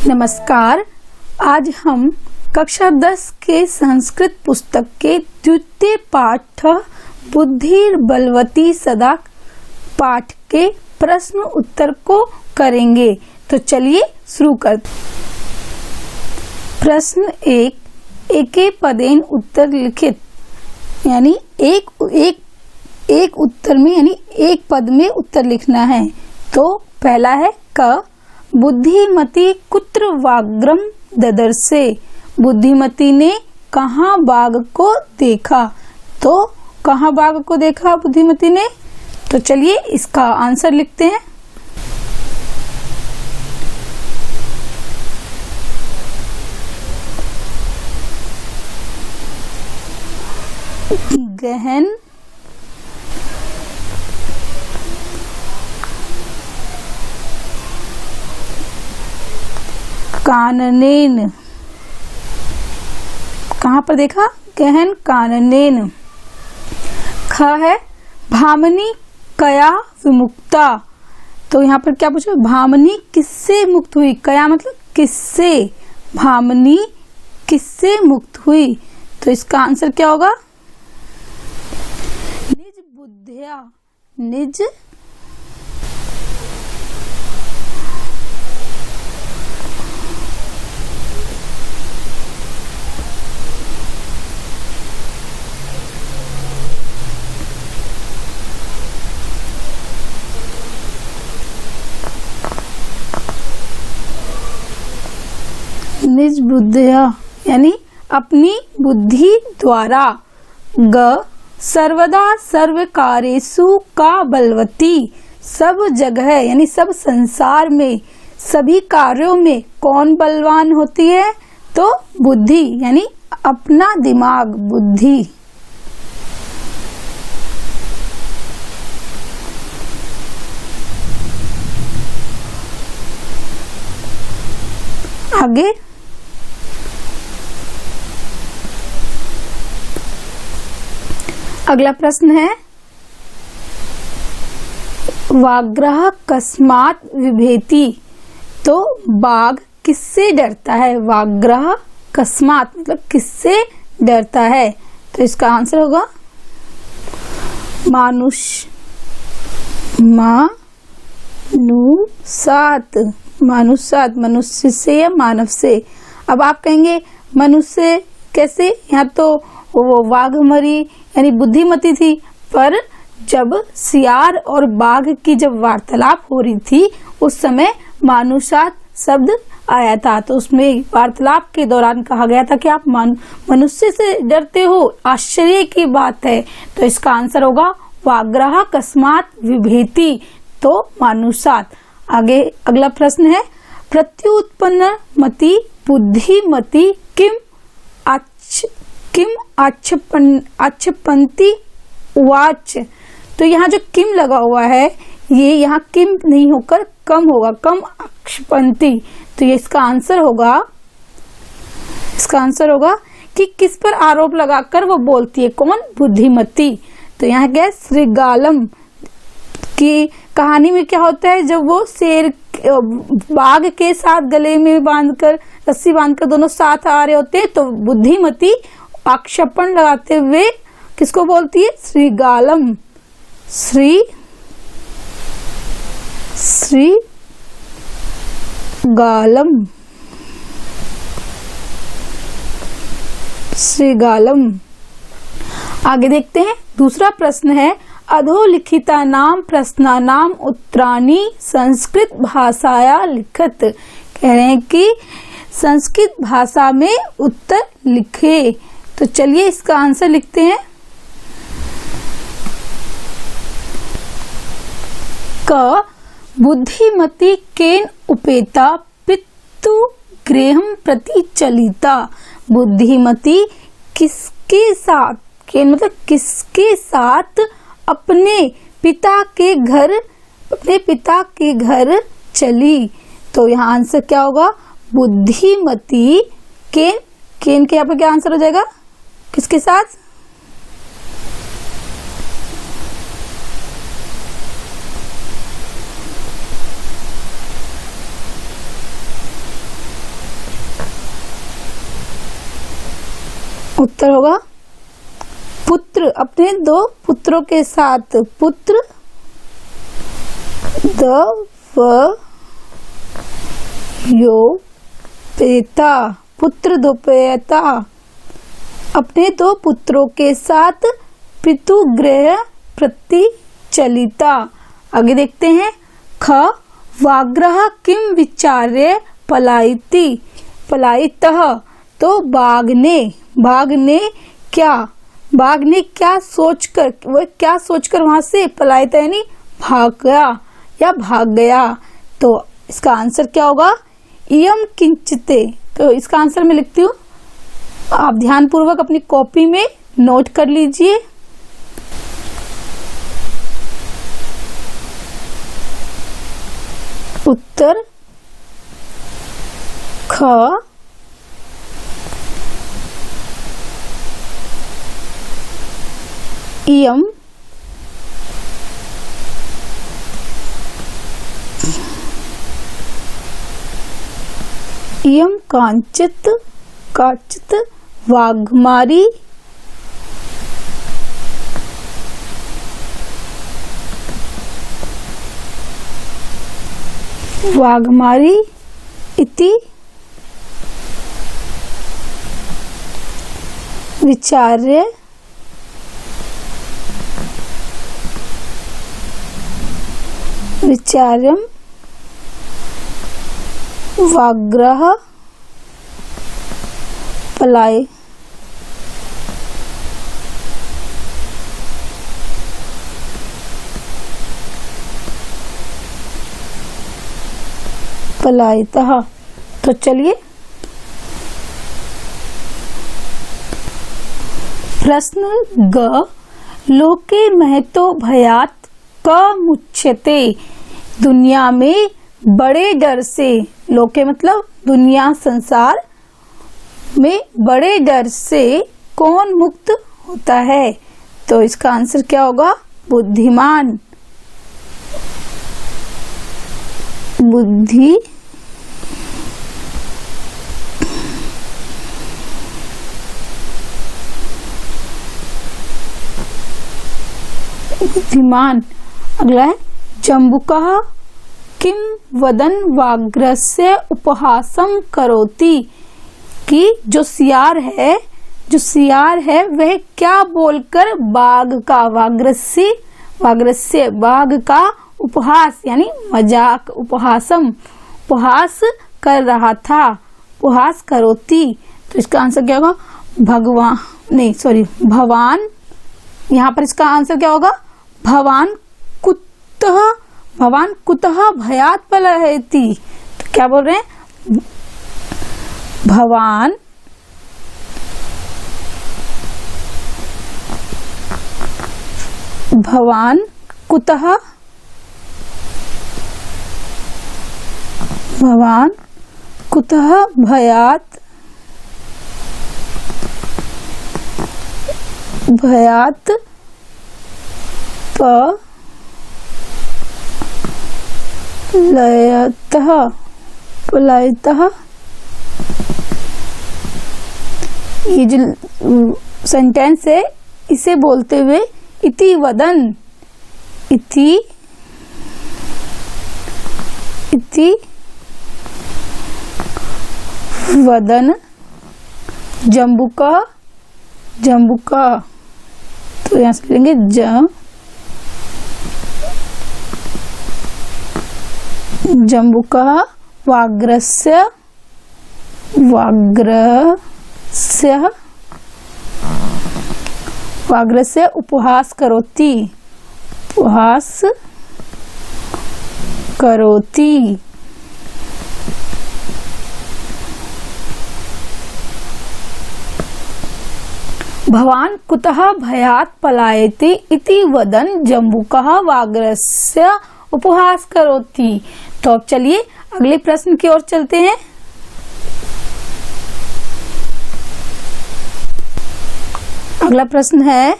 नमस्कार। आज हम कक्षा 10 के संस्कृत पुस्तक के द्वितीय पाठ बुद्धिर्बलवती सदा पाठ के प्रश्न उत्तर को करेंगे। तो चलिए शुरू करते। प्रश्न 1, एके पदेन उत्तर लिखित, यानी एक उत्तर में यानी एक पद में उत्तर लिखना है। तो पहला है क, बुद्धिमती कुत्र वाग्रम ददर्से, बुद्धिमती ने कहाँ बाघ को देखा। तो कहाँ बाघ को देखा बुद्धिमती ने, तो चलिए इसका आंसर लिखते हैं। गहन काननेन, कहाँ पर देखा, गहन काननेन। ख है भामनी कया विमुक्ता, तो यहाँ पर क्या पूछा, भामनी किससे मुक्त हुई। कया मतलब किससे, भामनी किससे मुक्त हुई। तो इसका आंसर क्या होगा, निज बुद्धिया, निज निज बुद्धिया यानी अपनी बुद्धि द्वारा। ग सर्वदा सर्व कार्येषु का बलवती, सब जगह यानी सब संसार में सभी कार्यों में कौन बलवान होती है, तो बुद्धि यानी अपना दिमाग, बुद्धि। आगे अगला प्रश्न है, वाग्रह कस्मात् विभेति, तो बाघ किससे डरता है। वाग्रह कस्मात् मतलब किससे डरता है। तो इसका आंसर होगा मानुषात, मनुष्य से या मानव से। अब आप कहेंगे मनुष्य कैसे, यहाँ तो वो वाघमरी यानी बुद्धिमती थी, पर जब सियार और बाघ की जब वार्तालाप हो रही थी उस समय मानुषात शब्द आया था। तो उसमें वार्तालाप के दौरान कहा गया था कि आप मनुष्य से डरते हो, आश्चर्य की बात है। तो इसका आंसर होगा वाग्रह कस्मात् विभेति, तो मानुषात। आगे अगला प्रश्न है, प्रत्युत्पन्न मति बुद्धिमती किम अच्छपंती उवाच। तो यहाँ जो किम लगा हुआ है, ये यहाँ किम नहीं होकर कम होगा, कम अच्छपंती। तो ये इसका आंसर होगा कि किस पर आरोप लगाकर वो बोलती है, कौन, बुद्धिमती। तो यहाँ क्या है, श्रीगालम की कहानी में क्या होता है, जब वो शेर बाघ के साथ गले में बांधकर, रस्सी बांधकर दोनों साथ आ रहे होते हैं, तो बुद्धिमती आक्षेपण लगाते हुए किसको बोलती है, श्रीगालम, श्रीगालम। आगे देखते हैं, दूसरा प्रश्न है, अधोलिखिता नाम प्रश्नानाम उत्तराणि संस्कृत भाषाया लिखत। कह रहे हैं कि संस्कृत भाषा में उत्तर लिखे। तो चलिए इसका आंसर लिखते हैं। क बुद्धिमती केन उपेता पितु गृहं प्रति चलिता, बुद्धिमती किसके साथ, केन मतलब किसके साथ अपने पिता के घर चली। तो यहाँ आंसर क्या होगा, बुद्धिमती केन के यहाँ पर क्या आंसर हो जाएगा, किसके साथ, उत्तर होगा पुत्र, अपने 2 पुत्रों के साथ। पुत्र द्वयोपेता, पुत्र द्वयोपेता, अपने 2 पुत्रों के साथ पितुगृह प्रति चलिता। आगे देखते हैं। ख व्याघ्रः किम विचार्य पलायति, पलायितः, तो बाघ ने क्या सोचकर, वह क्या सोचकर वहां से पलायित यानी भाग गया। तो इसका आंसर क्या होगा? इयम किंचिते। तो इसका आंसर मैं लिखती हूँ, आप ध्यान पूर्वक अपनी कॉपी में नोट कर लीजिए। उत्तर ख इयम कांचित वाघमारी इति विचार्य विचार्यम व्याघ्रः पलायितः। तो चलिए प्रश्न ग लोके महतो भयात क मुच्यते, दुनिया में बड़े डर से, लोके मतलब दुनिया संसार में बड़े डर से कौन मुक्त होता है? तो इसका आंसर क्या होगा? बुद्धिमान। बुद्धिमान। अगला है जम्बुकः किम वदन व्याघ्रस्य उपहासं करोति, कि जो सियार है वह क्या बोलकर बाघ का, व्याघ्रस्य बाघ का उपहास यानी मजाक, उपहास कर रहा था, उपहास करोति। तो इसका आंसर क्या होगा? भवान। यहाँ पर इसका आंसर क्या होगा? भवान कुतः भयात पलायति। तो क्या बोल रहे हैं? भवान कुतः भयात पलायितः। ये जो सेंटेंस है इसे बोलते हुए इति वदन जम्बुका। तो यहाँ से लेंगे जम्बुका व्याघ्रस्य उपहास करोति। भवान कुतः भयात पलायति इति वदन जम्बुकः व्याघ्रस्य उपहास करोति। तो अब चलिए अगले प्रश्न की ओर चलते हैं। अगला प्रश्न है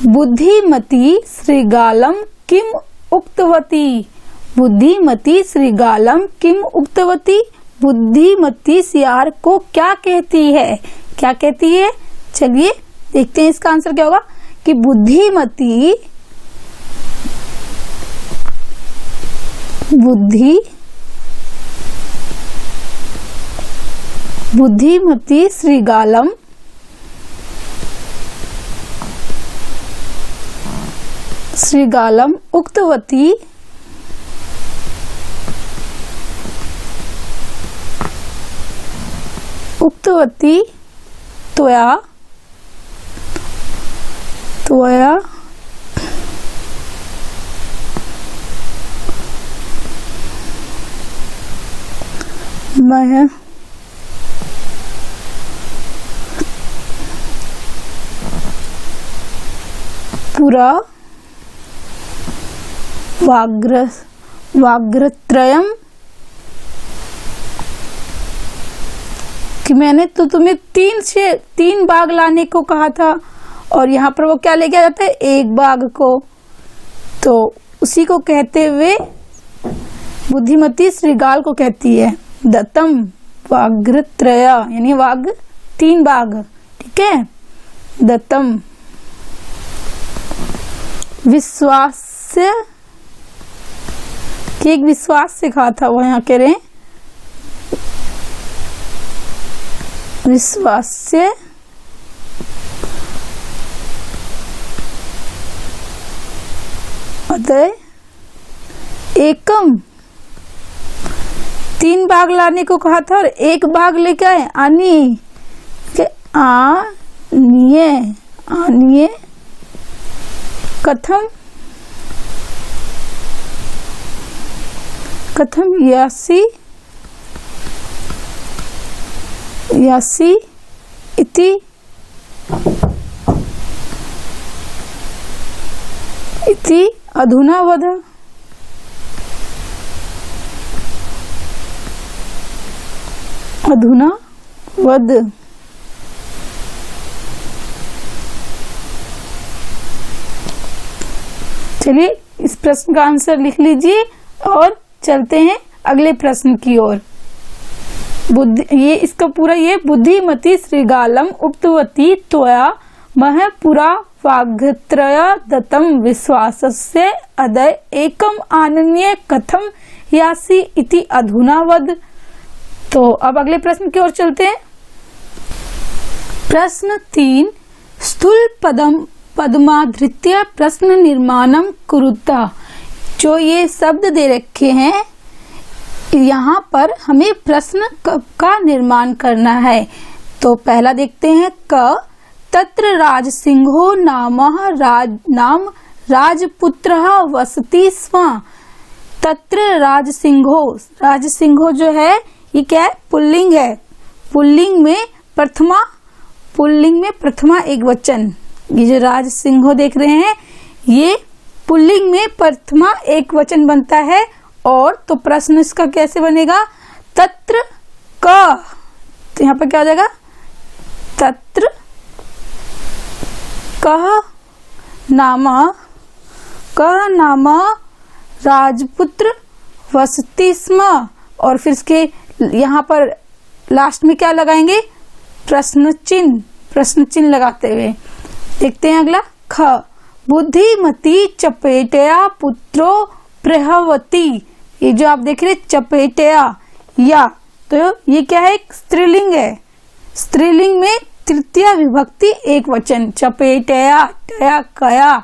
बुद्धिमती श्रीगालम किम उक्तवती। बुद्धिमती श्रीगालम किम उक्तवती, बुद्धिमती सियार को क्या कहती है? क्या कहती है? चलिए देखते हैं इसका आंसर क्या होगा कि बुद्धिमती श्रीगालम उक्तवती त्वया मैं पुरा वाग्त्रयम् कि मैंने तो तुम्हें 3 बाघ लाने को कहा था और यहाँ पर वो क्या लेके आ जाता है, 1 बाघ को। तो उसी को कहते हुए बुद्धिमती श्रीगाल को कहती है दत्तम वाग्त्रय, यानी वाघ 3 बाघ, ठीक है। दत्तम विश्वास्य, कि एक विश्वास से कहा था, वो यहाँ कह रहे हैं विश्वास्य अदय एकम, 3 बाघ लाने को कहा था और 1 बाघ लेके आए। आनिये कथम यासी इति अधुना वद। चलिए इस प्रश्न का आंसर लिख लीजिए और चलते हैं अगले प्रश्न की ओर। ये इसका पूरा ये बुद्धिमती श्रीगालम उक्तवती त्वया मह पुरा वाग्त्रय दत्तम विश्वासस्य अदय एकम आनन्ये कथम यासी इति अधुना वद। तो अब अगले प्रश्न की ओर चलते हैं। प्रश्न 3, स्थूल पद्माधृत्य प्रश्न निर्माणम कुरुता। जो ये शब्द दे रखे हैं, यहाँ पर हमें प्रश्न का निर्माण करना है। तो पहला देखते हैं क तत्र राजसिंहो नाम राजपुत्रः वसति स्म। तत्र राजसिंहो जो है ये क्या है, पुल्लिंग है। पुल्लिंग में प्रथमा एक वचन, ये जो राजसिंहो देख रहे हैं ये पुल्लिंग में प्रथमा एक वचन बनता है। और तो प्रश्न इसका कैसे बनेगा, तत्र क, तो यहाँ पर क्या हो जाएगा, तत्र कह नाम राजपुत्र वसति स्म। और फिर इसके यहाँ पर लास्ट में क्या लगाएंगे, प्रश्न चिन्ह लगाते हुए देखते हैं अगला ख बुद्धिमती चपेटया पुत्रो प्रहवती। ये जो आप देख रहे चपेटया या, तो ये क्या है, एक स्त्रीलिंग है। स्त्रीलिंग में तृतीय विभक्ति एक वचन, चपेटया टया कया।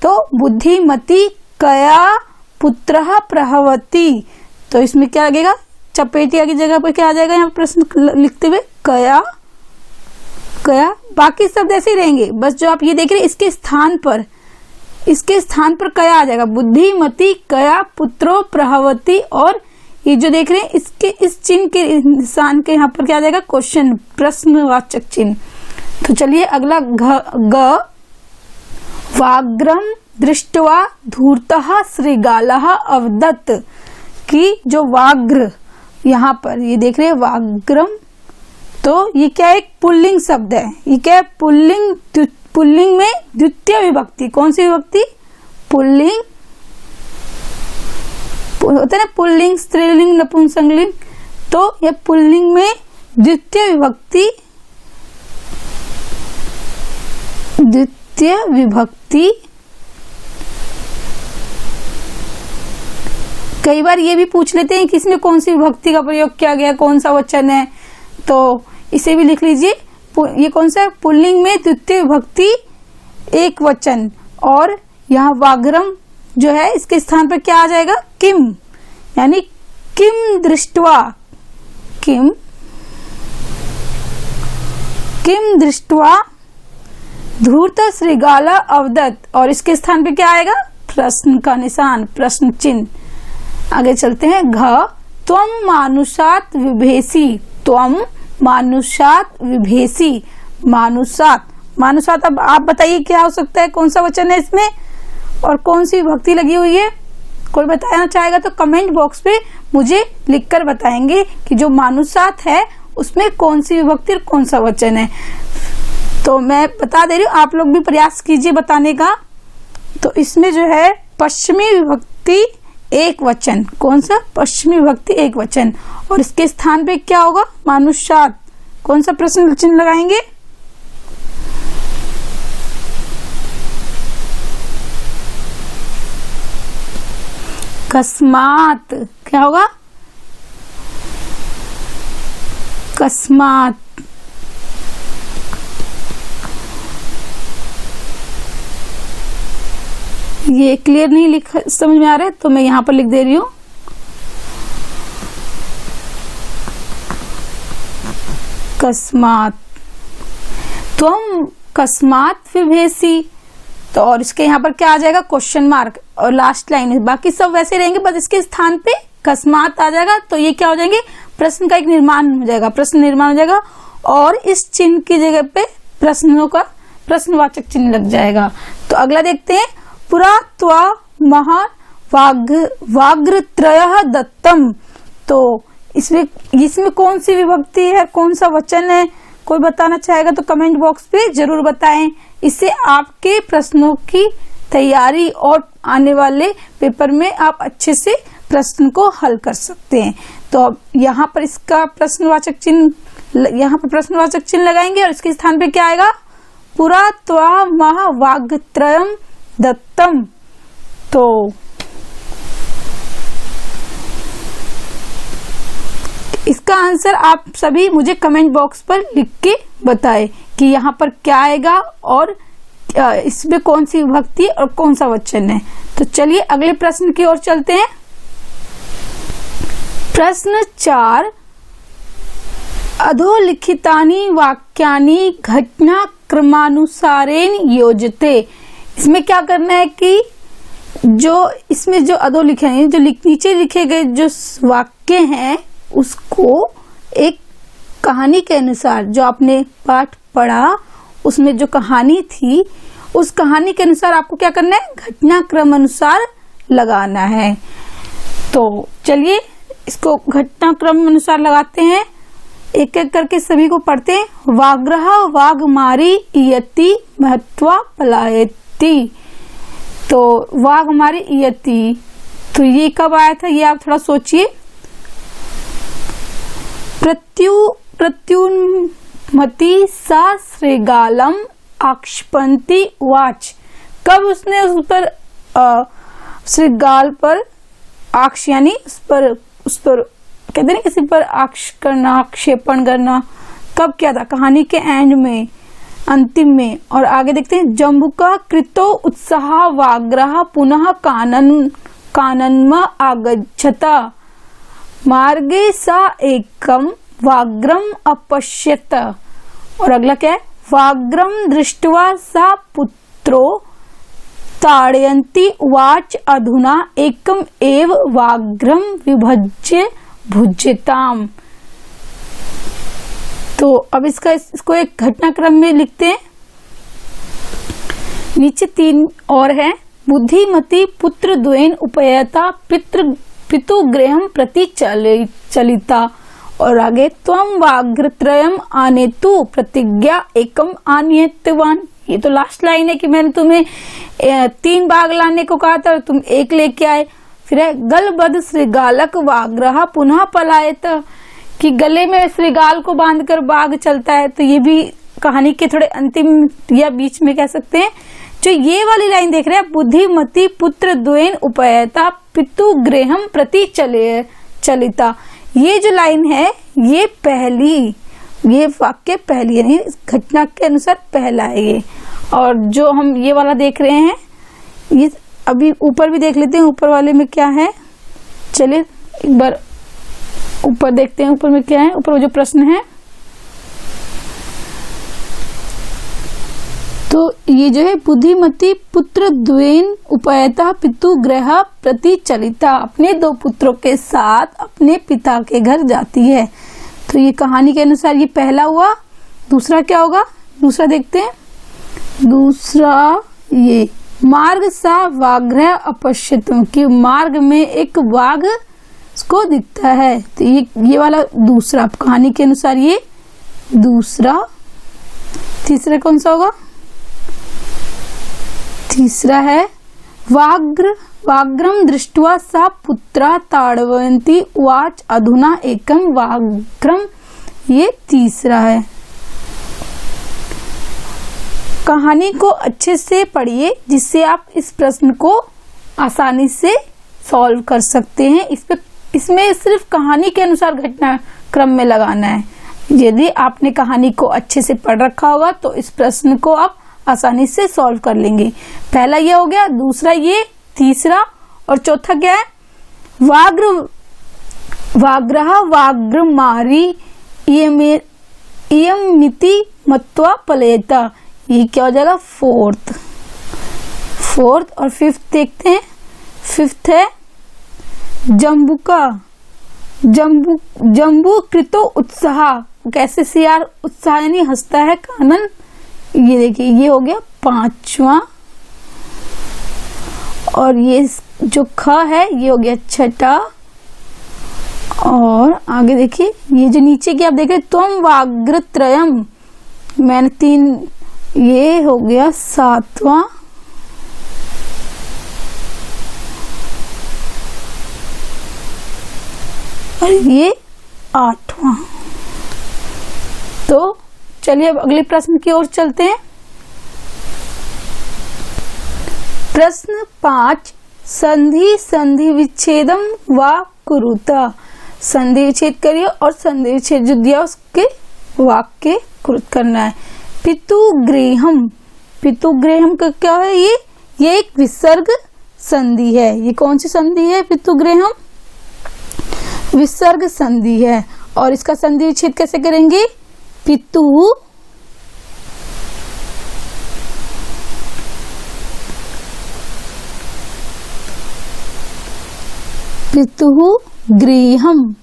तो बुद्धिमती कया पुत्रः प्रहवती। तो इसमें क्या लगेगा, चपेटिया की जगह पर क्या आ जाएगा, यहाँ प्रश्न लिखते हुए कया। बाकी शब्द ऐसे ही रहेंगे, बस जो आप ये देख रहे हैं इसके स्थान पर कया आ जाएगा। बुद्धिमती कया पुत्रो प्रहवती। और ये जो देख रहे हैं इसके इस चिन्ह के निशान के यहाँ पर क्या आ जाएगा, क्वेश्चन, प्रश्नवाचक चिन्ह। तो चलिए अगला ग वाग्रम दृष्ट्वा धूर्तः श्रीगालः अवदत्। कि जो वाग्र यहाँ पर ये देख रहे हैं वाग्रम, तो ये क्या एक पुल्लिंग शब्द है। ये क्या है, पुल्लिंग में द्वितीय विभक्ति। कौन सी विभक्ति, पुल्लिंग होता है ना, पुल्लिंग स्त्रीलिंग नपुंसकलिंग। तो ये पुल्लिंग में द्वितीय विभक्ति द्वितीय विभक्ति। कई बार ये भी पूछ लेते हैं कि इसमें कौन सी विभक्ति का प्रयोग किया गया, कौन सा वचन है, तो इसे भी लिख लीजिए। ये कौन सा है? पुल्लिंग में द्वितीय विभक्ति एक वचन, और यहाँ वाग्रम जो है इसके स्थान पर क्या आ जाएगा? किम, यानी किम दृष्ट्वा, किम दृष्ट्वा धूर्त श्रृगाल अवदत्, और इसके स्थान पे क्या आएगा? प्रश्न का निशान, प्रश्न चिन्ह। आगे चलते हैं। घ त्वम मानुषात् विभेसी, त्वम मानुषात् विभेसी, मानुषात् अब आप बताइए क्या हो सकता है, कौन सा वचन है इसमें और कौन सी विभक्ति लगी हुई है? कोई बताना चाहेगा तो कमेंट बॉक्स पे मुझे लिखकर बताएंगे कि जो मानुषात् है उसमें कौन सी विभक्ति और कौन सा वचन है। तो मैं बता दे रही हूँ, आप लोग भी प्रयास कीजिए बताने का। तो इसमें जो है पश्चिमी विभक्ति एक वचन, कौन सा? पश्चिमी विभक्ति एक वचन, और इसके स्थान पे क्या होगा? मानुषात्। कौन सा प्रश्न चिन्ह लगाएंगे? कस्मात, क्या होगा? कस्मात। ये क्लियर नहीं लिख समझ में आ रहा है तो मैं यहां पर लिख दे रही हूं। कस्मात, त्वम कस्मात विभेसी, तो और इसके यहाँ पर क्या आ जाएगा? क्वेश्चन मार्क, और लास्ट लाइन है। बाकी सब वैसे रहेंगे, बस इसके स्थान पे कस्मात आ जाएगा, तो ये क्या हो जाएंगे? प्रश्न का एक निर्माण हो जाएगा, प्रश्न निर्माण हो जाएगा, और इस चिन्ह की जगह पे प्रश्नों का प्रश्नवाचक चिन्ह लग जाएगा। तो अगला देखते हैं। पुरा त्वा महा वाग्रत्रयः दत्तम, तो इसमें कौन सी विभक्ति है, कौन सा वचन है? कोई बताना चाहेगा तो कमेंट बॉक्स पे जरूर बताएं। इससे आपके प्रश्नों की तैयारी और आने वाले पेपर में आप अच्छे से प्रश्न को हल कर सकते हैं। तो अब यहाँ पर इसका प्रश्नवाचक चिन्ह, यहाँ पर प्रश्नवाचक चिन्ह लगाएंगे, और इसके स्थान पे क्या आएगा? पुरा त्वा महा वाग्त्रयम् दत्तम। तो इसका आंसर आप सभी मुझे कमेंट बॉक्स पर लिख के बताएं कि यहाँ पर क्या आएगा और इसमें कौन सी विभक्ति और कौन सा वचन है। तो चलिए अगले प्रश्न की ओर चलते हैं। प्रश्न 4, अधोलिखितानि वाक्यानि घटना क्रमानुसारेण योजते। इसमें क्या करना है कि जो इसमें जो अधोलिखित है, जो नीचे लिखे गए जो वाक्य हैं उसको एक कहानी के अनुसार, जो आपने पाठ पढ़ा उसमें जो कहानी थी उस कहानी के अनुसार आपको क्या करना है? घटनाक्रम अनुसार लगाना है। तो चलिए इसको घटनाक्रम अनुसार लगाते हैं, एक एक करके सभी को पढ़ते हैं। वाग्रह वाघमारी इयति महत्वा पलायति। तो वाघमारी इयति, तो ये कब आया था ये आप थोड़ा सोचिए। प्रत्युन्मति सा श्रृगालम आक्षिपन्ति उवाच। कब उसने उस पर श्रृगाल पर आक्ष यानी उस पर कहते हैं किसी पर आक्षेपण करना, कब किया था? कहानी के एंड में, अंतिम में। और आगे देखते हैं। जम्बुका कृतो उत्साह वाग्रह पुनः कानन्म आगच्छता मार्गे सा एकम वाग्रम अपश्यत। और अगला क्या है? वाग्रम दृष्ट्वा सा पुत्रो ताड़यन्ति उवाच अधुना एकम एव वाग्रम विभज्य भुज्यताम। तो अब इसको एक घटनाक्रम में लिखते हैं। नीचे 3 और है। बुद्धिमती पुत्र द्वयन उपयता पितुगृहं प्रति चलिता। और आगे त्वं वाग्त्रयम् आनेतु प्रतिज्ञा एकम आनीतवान। ये तो लास्ट लाइन है कि मैंने तुम्हें 3 बाघ लाने को कहा था और तुम 1 लेके आए। फिर है गलबद्ध श्रृगालक वाग्रह पुनः पलायत, कि गले में श्रृगाल को बांधकर बाघ चलता है। तो ये भी कहानी के थोड़े अंतिम या बीच में कह सकते हैं, जो ये वाली लाइन देख रहे हैं, बुद्धिमती पुत्र द्वेन उपयता पितु गृहम प्रति चलिता, ये जो लाइन है ये पहली, ये वाक्य पहली यानी घटना के अनुसार पहला है ये। और जो हम ये वाला देख रहे हैं, ये अभी ऊपर भी देख लेते हैं, ऊपर वाले में क्या है। चलिए एक बार ऊपर देखते हैं, ऊपर में क्या है। ऊपर जो प्रश्न है, तो ये जो है बुद्धिमती पुत्र द्वेन उपयता पितु गृह प्रति चलिता, अपने दो पुत्रों के साथ अपने पिता के घर जाती है। तो ये कहानी के अनुसार ये पहला हुआ। दूसरा क्या होगा, दूसरा देखते हैं। दूसरा ये मार्ग सा व्याघ्र अपश्यतम, कि मार्ग में एक बाघ को दिखता है। तो ये वाला दूसरा कहानी के अनुसार ये दूसरा। तीसरा कौन सा होगा, तीसरा है व्याघ्रम दृष्ट्वा सा पुत्रा ताड़वन्ती उवाच अधुना एकम व्याघ्रम, ये तीसरा है। कहानी को अच्छे से पढ़िए जिससे आप इस प्रश्न को आसानी से सॉल्व कर सकते हैं। इसमें सिर्फ कहानी के अनुसार घटना क्रम में लगाना है। यदि आपने कहानी को अच्छे से पढ़ रखा होगा तो इस प्रश्न को आप आसानी से सॉल्व कर लेंगे। पहला ये हो गया, दूसरा ये, तीसरा और चौथा क्या है, व्याघ्रमारी इयमिति मत्वा पलेता, ये क्या हो जाएगा, फोर्थ। और फिफ्थ देखते हैं। फिफ्थ है जम्बू कृतो उत्साह, कैसे सियार उत्साह यानी हंसता है कानन, ये देखिए ये हो गया पांचवा। और ये जो ख है ये हो गया छठा। और आगे देखिए ये जो नीचे की आप देख रहे त्वम व्याघ्रत्रयम, मैंने 3, ये हो गया सातवां। और ये आठवां। तो चलिए अब अगले प्रश्न की ओर चलते हैं। प्रश्न 5, संधि विच्छेदम व कुरुता, संधि विच्छेद करिए और संधि विच्छेद जो दिया उसके वाक्य कुरुत करना है। पितुगृहम का क्या है, ये एक विसर्ग संधि है। ये कौन सी संधि है, पितुगृहम विसर्ग संधि है। और इसका संधि विच्छेद कैसे करेंगे, पितु गृहम,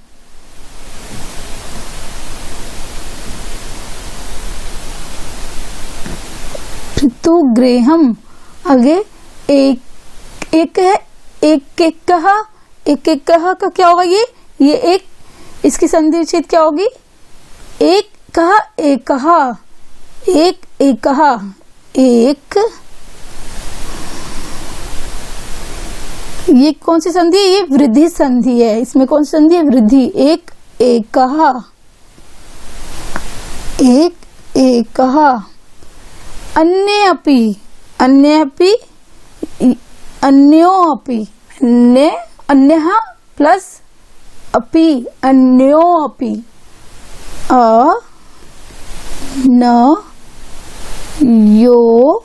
पितुगृहम। आगे एक है एक कहा का क्या होगा, ये एक, इसकी संधि विच्छेद क्या होगी, एक ये कौन सी संधि है, ये वृद्धि संधि है। इसमें कौन सी संधि है, वृद्धि। एक अन्यः प्लस अपि, अन्योऽपि, न यो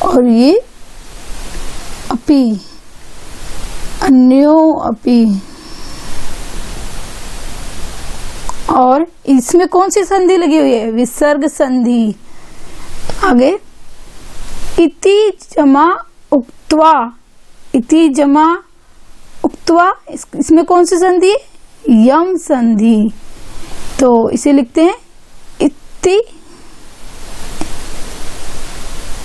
और ये अपि, अन्योऽपि। और इसमें कौन सी संधि लगी हुई है, विसर्ग संधि। आगे इति जमा उक्त्वा, इसमें कौन सी संधि है, यम संधि। तो इसे लिखते हैं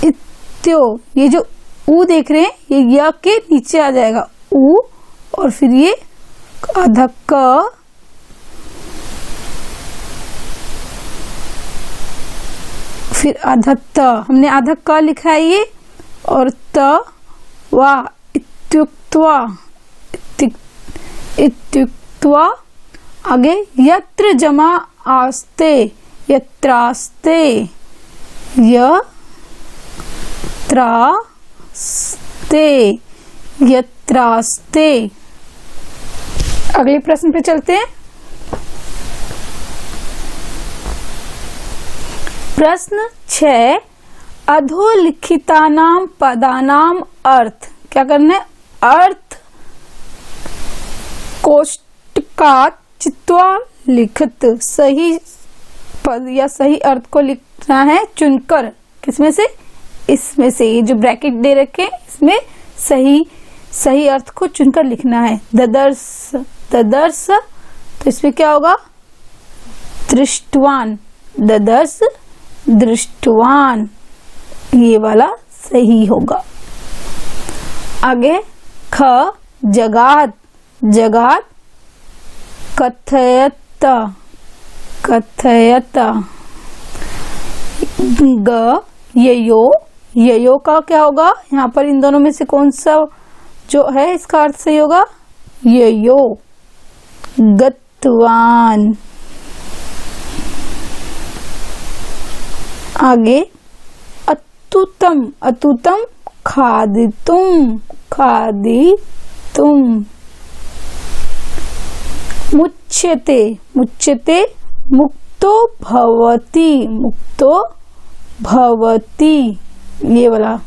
इत्यो। ये जो ऊ देख रहे हैं ये य के नीचे आ जाएगा ऊ, और फिर ये आधा क, फिर आधा त, हमने आधा क लिखा है ये, और त वा इत्युक्त्वा। आगे यत्र जमा आस्ते, यत्रास्ते, यत्रास्ते, यत्रास्ते। अगले प्रश्न पे चलते हैं। प्रश्न 6, अधोलिखितानाम पदानाम अर्थ। क्या करना है? अर्थ कोष्टकात चित्वा लिखित। सही पद या सही अर्थ को लिखना है चुनकर। किसमें से? इसमें से। ये जो ब्रैकेट दे रखे इसमें सही अर्थ को चुनकर लिखना है। ददर्श, ददर्श, तो इसमें क्या होगा? दृष्टवान, ददर्श दृष्टवान, ये वाला सही होगा। आगे ख, जगात, जगात कथयत, कथयत। ग, ययो, ययो का क्या होगा? यहाँ पर इन दोनों में से कौन सा जो है इसका अर्थ सही होगा? ययो, गतवान। आगे अतुतम, अतुतम खादितुम, खादितुम। मुच्यते, मुच्यते मुक्तो भवति, मुक्तो भवति, ये वाला।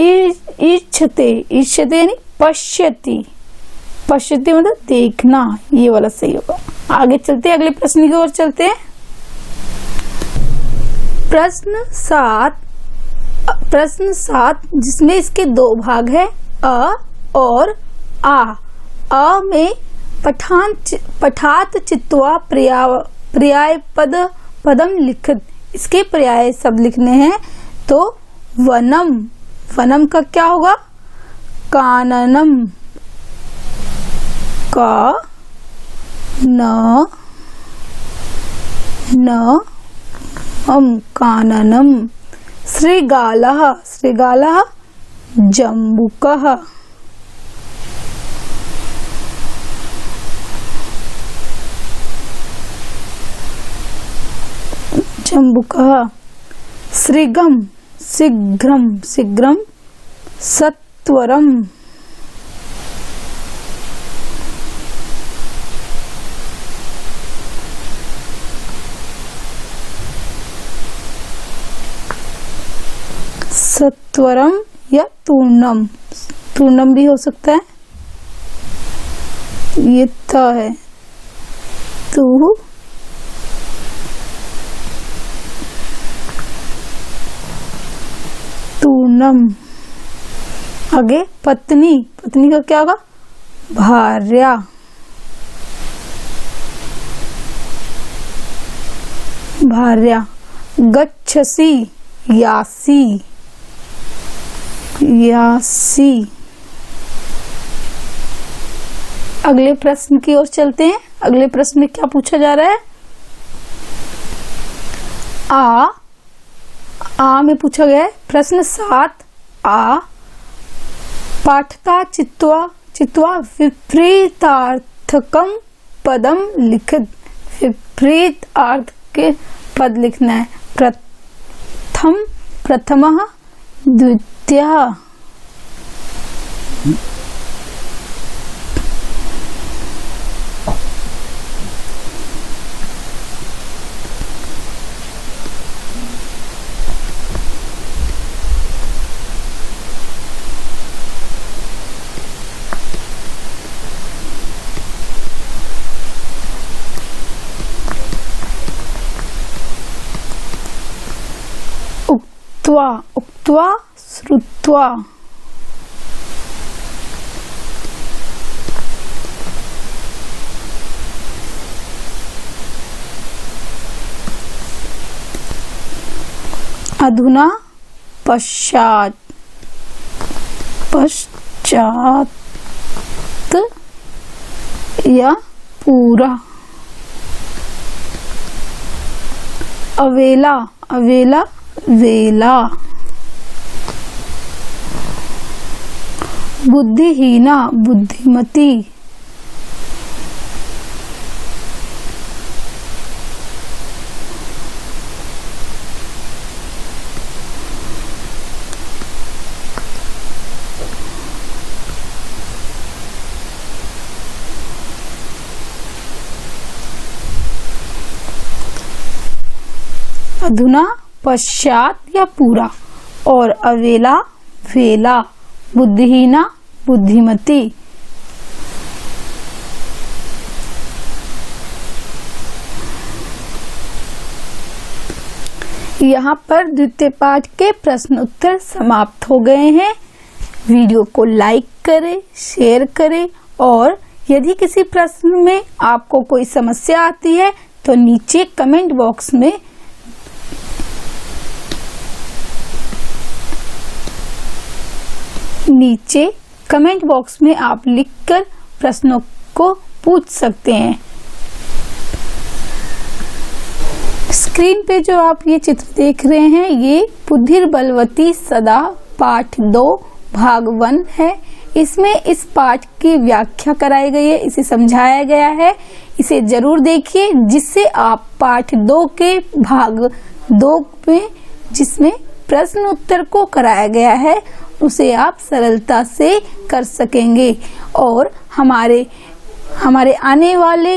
इच्छते, इच्छते यानी पश्यति, पश्यति मतलब देखना, ये वाला सही होगा। आगे चलते हैं, अगले प्रश्न की ओर चलते हैं। प्रश्न 7, प्रश्न 7 जिसमें इसके दो भाग है, अ और आ। अ में पठात चित्वा पर्याय पदम लिखित। इसके पर्याय शब्द लिखने हैं। तो वनम, वनम का क्या होगा? काननम, का न काननम। श्रीगालः, श्रीगालः जम्बुकः। जम्बुकः। श्रीगम, शीघ्रम, शीघ्रम सत्वरम। सत्वरम या तूर्णम, तूर्णम भी हो सकता है। ये त है, तू तूर्णम। आगे पत्नी, पत्नी का क्या होगा? भार्या, भार्या। गच्छसि, यासी, यासी। अगले प्रश्न की ओर चलते हैं। अगले प्रश्न में क्या पूछा जा रहा है? आ में पूछा गया है। प्रश्न 7 आ, पाठता चित्वा, चित्वा विपरीतार्थकम पदम लिखित। विपरीत अर्थ के पद लिखना है। प्रथम, प्रथमः, द्वितीयः। उक्त्वा, उक्त्वा श्रुत्वा। अधुना, पश्चात, पश्चात या पूरा। अवेला, अवेला वेला। बुद्धिहीना, बुद्धिमती। अधुना, पश्चात या पूरा। और अवेला, वेला, बुद्धिहीना, बुद्धिमती। यहाँ पर द्वितीय पाठ के प्रश्न उत्तर समाप्त हो गए हैं। वीडियो को लाइक करें, शेयर करें और यदि किसी प्रश्न में आपको कोई समस्या आती है तो नीचे कमेंट बॉक्स में आप लिखकर प्रश्नों को पूछ सकते हैं। स्क्रीन पे जो आप ये चित्र देख रहे हैं ये बुद्धिर्बलवती सदा पाठ 2 भाग 1 है। इसमें इस पाठ की व्याख्या कराई गई है, इसे समझाया गया है। इसे जरूर देखिए जिससे आप पाठ 2 के भाग 2 में जिसमें प्रश्न उत्तर को कराया गया है उसे आप सरलता से कर सकेंगे। और हमारे आने वाले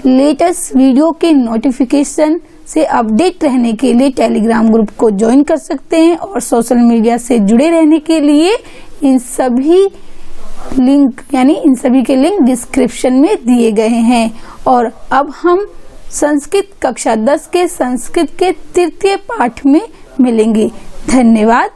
लेटेस्ट वीडियो के नोटिफिकेशन से अपडेट रहने के लिए टेलीग्राम ग्रुप को ज्वाइन कर सकते हैं और सोशल मीडिया से जुड़े रहने के लिए इन सभी के लिंक डिस्क्रिप्शन में दिए गए हैं। और अब हम संस्कृत कक्षा 10 के संस्कृत के तृतीय पाठ में मिलेंगे। धन्यवाद।